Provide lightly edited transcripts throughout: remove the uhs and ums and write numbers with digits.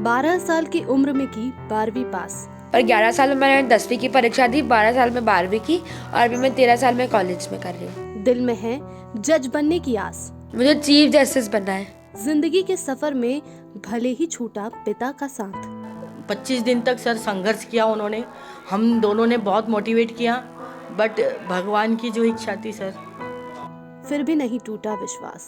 12 साल की उम्र में की 12वीं पास। और 11 साल में मैंने 10वीं की परीक्षा दी, 12 साल में 12वीं की और अभी मैं 13 साल में कॉलेज में कर रही हूँ। दिल में है जज बनने की आस। मुझे चीफ जस्टिस बनना है। जिंदगी के सफर में भले ही छूटा पिता का साथ। 25 दिन तक सर संघर्ष किया उन्होंने, हम दोनों ने बहुत मोटिवेट किया, बट भगवान की जो इच्छा थी सर। फिर भी नहीं टूटा विश्वास।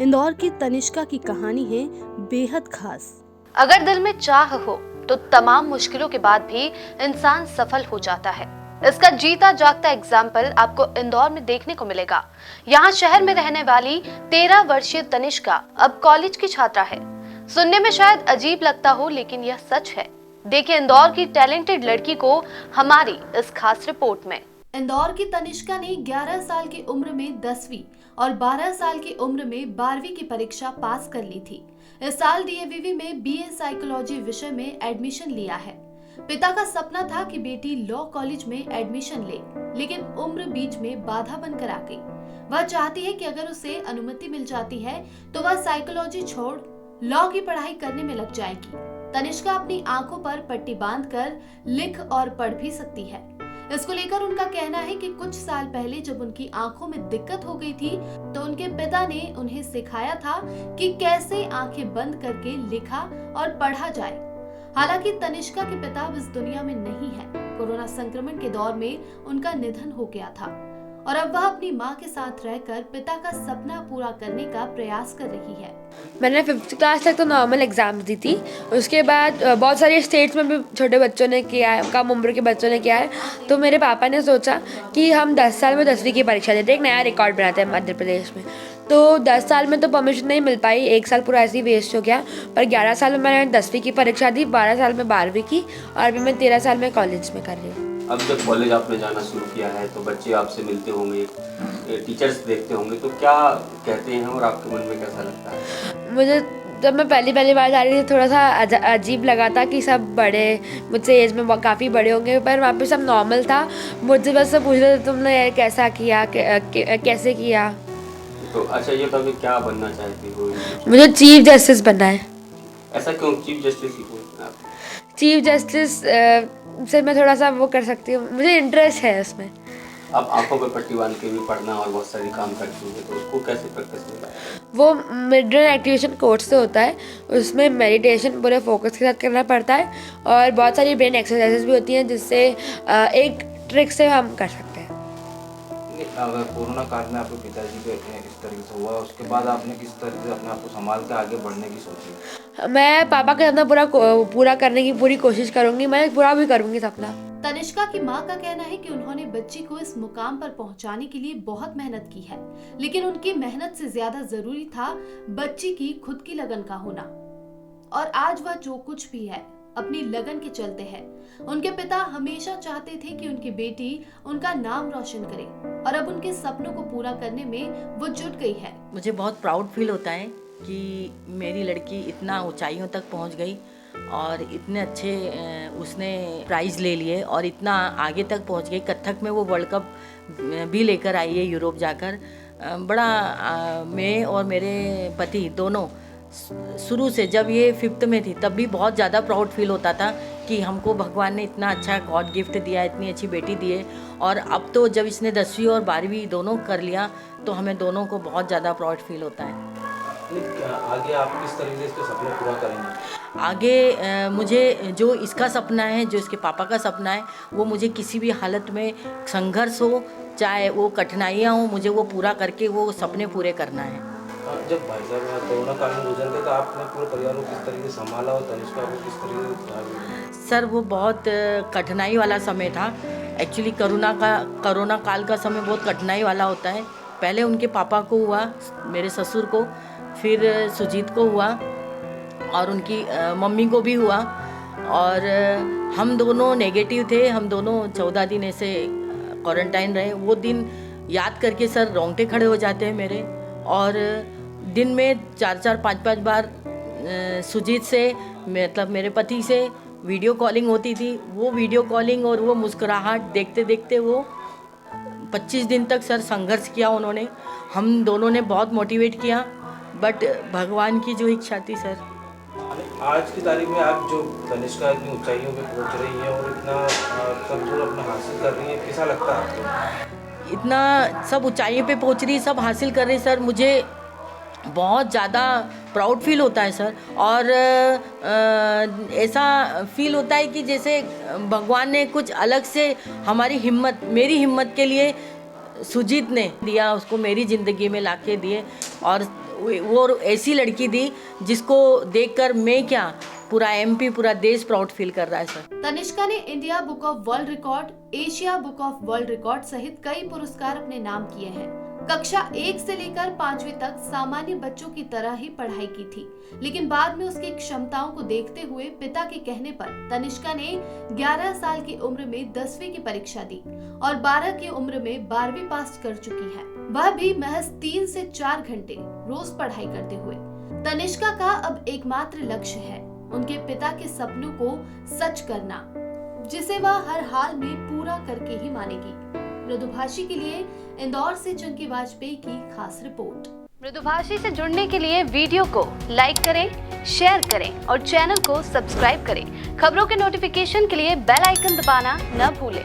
इंदौर की तनिष्का की कहानी है बेहद खास। अगर दिल में चाह हो तो तमाम मुश्किलों के बाद भी इंसान सफल हो जाता है। इसका जीता जागता एग्जाम्पल आपको इंदौर में देखने को मिलेगा। यहाँ शहर में रहने वाली 13 वर्षीय तनिष्का अब कॉलेज की छात्रा है। सुनने में शायद अजीब लगता हो, लेकिन यह सच है। देखिए इंदौर की टैलेंटेड लड़की को हमारी इस खास रिपोर्ट में। इंदौर की तनिष्का ने 11 साल की उम्र में 10वीं और 12 साल की उम्र में 12वीं की परीक्षा पास कर ली थी। इस साल डीएवीवी में बीए साइकोलॉजी विषय में एडमिशन लिया है। पिता का सपना था कि बेटी लॉ कॉलेज में एडमिशन ले, लेकिन उम्र बीच में बाधा बनकर आ गई। वह चाहती है कि अगर उसे अनुमति मिल जाती है तो वह साइकोलॉजी छोड़ लॉ की पढ़ाई करने में लग जाएगी। तनिष्का अपनी आंखों पर पट्टी बांधकर लिख और पढ़ भी सकती है। इसको लेकर उनका कहना है कि कुछ साल पहले जब उनकी आंखों में दिक्कत हो गई थी तो उनके पिता ने उन्हें सिखाया था कि कैसे आंखें बंद करके लिखा और पढ़ा जाए। हालांकि तनिष्का के पिता अब इस दुनिया में नहीं है। कोरोना संक्रमण के दौर में उनका निधन हो गया था और अब वह अपनी मां के साथ रहकर पिता का सपना पूरा करने का प्रयास कर रही है। मैंने 5th क्लास तक तो नॉर्मल एग्ज़ाम दी थी। उसके बाद बहुत सारे स्टेट्स में भी छोटे बच्चों ने किया है, कम उम्र के बच्चों ने किया है। तो मेरे पापा ने सोचा कि हम 10 साल में 10वीं की परीक्षा देते, एक नया रिकॉर्ड बनाते हैं मध्य प्रदेश में। तो 10 साल में तो परमिशन नहीं मिल पाई, 1 साल पूरा ऐसे ही वेस्ट हो गया। पर 11 साल में मैंने 10वीं की परीक्षा दी, 12 साल में 12वीं की और अभी मैं 13 साल में कॉलेज में कर रही हूँ। अब जब कॉलेज आपने जाना शुरू किया है तो बच्चे आपसे मिलते होंगे, टीचर्स देखते होंगे, तो क्या कहते हैं और आपके मन में कैसा लगता है? मुझे जब मैं पहली बार जा रही थी थोड़ा सा अजीब लगा था कि सब बड़े मुझसे एज में काफ़ी बड़े होंगे, पर वहाँ पे सब नॉर्मल था। मुझे बस सब पूछ रहे थे तुमने कैसा किया, कैसे किया। तो अच्छा, ये तो अभी क्या बनना चाहती हो? मुझे चीफ जस्टिस बनना है। ऐसा क्यों? चीफ जस्टिस ही क्यों? चीफ जस्टिस से मैं थोड़ा सा वो कर सकती हूँ, मुझे इंटरेस्ट है उसमें। आप आंखों पर पट्टी बांध के भी पढ़ना और बहुत सारी काम करती होंगे, तो उसको कैसे प्रैक्टिस मिला? वो मिडरन एक्टिवेशन कोर्स से होता है, उसमें मेडिटेशन पूरे फोकस के साथ करना पड़ता है और बहुत सारी ब्रेन एक्सरसाइजेस भी होती हैं जिससे एक ट्रिक से हम कर सकते हैं। अगर कोरोना काल में आपके पिताजी के इस तरीके से हुआ, उसके बाद आपने किस तरीके से अपने आप को संभाल के आगे बढ़ने की सोची? मैं पापा का सपना पूरा करने की पूरी कोशिश करूँगी, मैं पूरा भी करूँगी सपना। तनिष्का की मां का कहना है कि उन्होंने बच्ची को इस मुकाम पर पहुंचाने के लिए बहुत मेहनत की है, लेकिन उनकी मेहनत से ज्यादा जरूरी था बच्ची की खुद की लगन का होना। और आज वह जो कुछ भी है अपनी लगन के चलते है। उनके पिता हमेशा चाहते थे कि उनकी बेटी उनका नाम रोशन करे और अब उनके सपनों को पूरा करने में वो जुट गई है। मुझे बहुत प्राउड फील होता है कि मेरी लड़की इतना ऊंचाइयों तक पहुंच गई और इतने अच्छे उसने प्राइज़ ले लिए और इतना आगे तक पहुंच गई। कथक में वो वर्ल्ड कप भी लेकर आई है यूरोप जाकर। बड़ा मैं और मेरे पति दोनों शुरू से, जब ये 5th में थी तब भी बहुत ज़्यादा प्राउड फील होता था कि हमको भगवान ने इतना अच्छा गॉड गिफ्ट दिया, इतनी अच्छी बेटी दी है। और अब तो जब इसने 10वीं और 12वीं दोनों कर लिया तो हमें दोनों को बहुत ज़्यादा प्राउड फील होता है। आगे आप किस तरीके से इसके सपने पूरा करेंगे? आगे मुझे जो इसका सपना है, जो इसके पापा का सपना है, वो मुझे किसी भी हालत में संघर्ष हो, चाहे वो कठिनाइयाँ हो, मुझे वो पूरा करके वो सपने पूरे करना है। जब भाई साहब कोरोना काल में गुजर गए तो आपने पूरे परिवार को किस तरीके से संभाला और तनिष्का को किस तरीके से? सर वो बहुत कठिनाई वाला समय था। एक्चुअली कोरोना काल का समय बहुत कठिनाई वाला होता है। पहले उनके पापा को हुआ, मेरे ससुर को, फिर सुजीत को हुआ और उनकी मम्मी को भी हुआ और हम दोनों नेगेटिव थे। हम दोनों 14 दिन ऐसे क्वारंटाइन रहे। वो दिन याद करके सर रोंगटे खड़े हो जाते हैं मेरे। और दिन में 4-4, 5-5 बार सुजीत से, मतलब मेरे पति से वीडियो कॉलिंग होती थी। वो वीडियो कॉलिंग और वो मुस्कुराहट देखते देखते वो 25 दिन तक सर संघर्ष किया उन्होंने। हम दोनों ने बहुत मोटिवेट किया, बट भगवान की जो इच्छा थी सर। आज की तारीख में आप जो तनिष्का इतनी ऊंचाइयों पे पहुंच रही है और इतना सब जो अपना हासिल कर रही है, कैसा लगता है आपको? इतना सब ऊंचाइयों पे पहुंच रही, सब हासिल कर रही सर, मुझे बहुत ज़्यादा प्राउड फील होता है सर। और ऐसा फील होता है कि जैसे भगवान ने कुछ अलग से हमारी हिम्मत, मेरी हिम्मत के लिए सुजीत ने दिया, उसको मेरी ज़िंदगी में लाके दिए। और वो ऐसी लड़की दी जिसको देखकर मैं क्या, पूरा एमपी, पूरा देश प्राउड फील कर रहा है सर। तनिष्का ने India book of world record, Asia book of world record सहित कई पुरस्कार अपने नाम किए हैं। कक्षा 1 से लेकर 5वीं तक सामान्य बच्चों की तरह ही पढ़ाई की थी, लेकिन बाद में उसकी क्षमताओं को देखते हुए पिता के कहने पर तनिष्का ने 11 साल की उम्र में 10वीं की परीक्षा दी और 12 की उम्र में 12वीं पास कर चुकी है, वह भी महज 3 से 4 घंटे रोज पढ़ाई करते हुए। तनिष्का का अब एकमात्र लक्ष्य है उनके पिता के सपनों को सच करना, जिसे वह हर हाल में पूरा करके ही मानेगी। मृदुभाषी के लिए इंदौर से चंकी वाजपेयी की खास रिपोर्ट। मृदुभाषी से जुड़ने के लिए वीडियो को लाइक करें, शेयर करें और चैनल को सब्सक्राइब करें। खबरों के नोटिफिकेशन के लिए बेल आइकन दबाना न भूलें।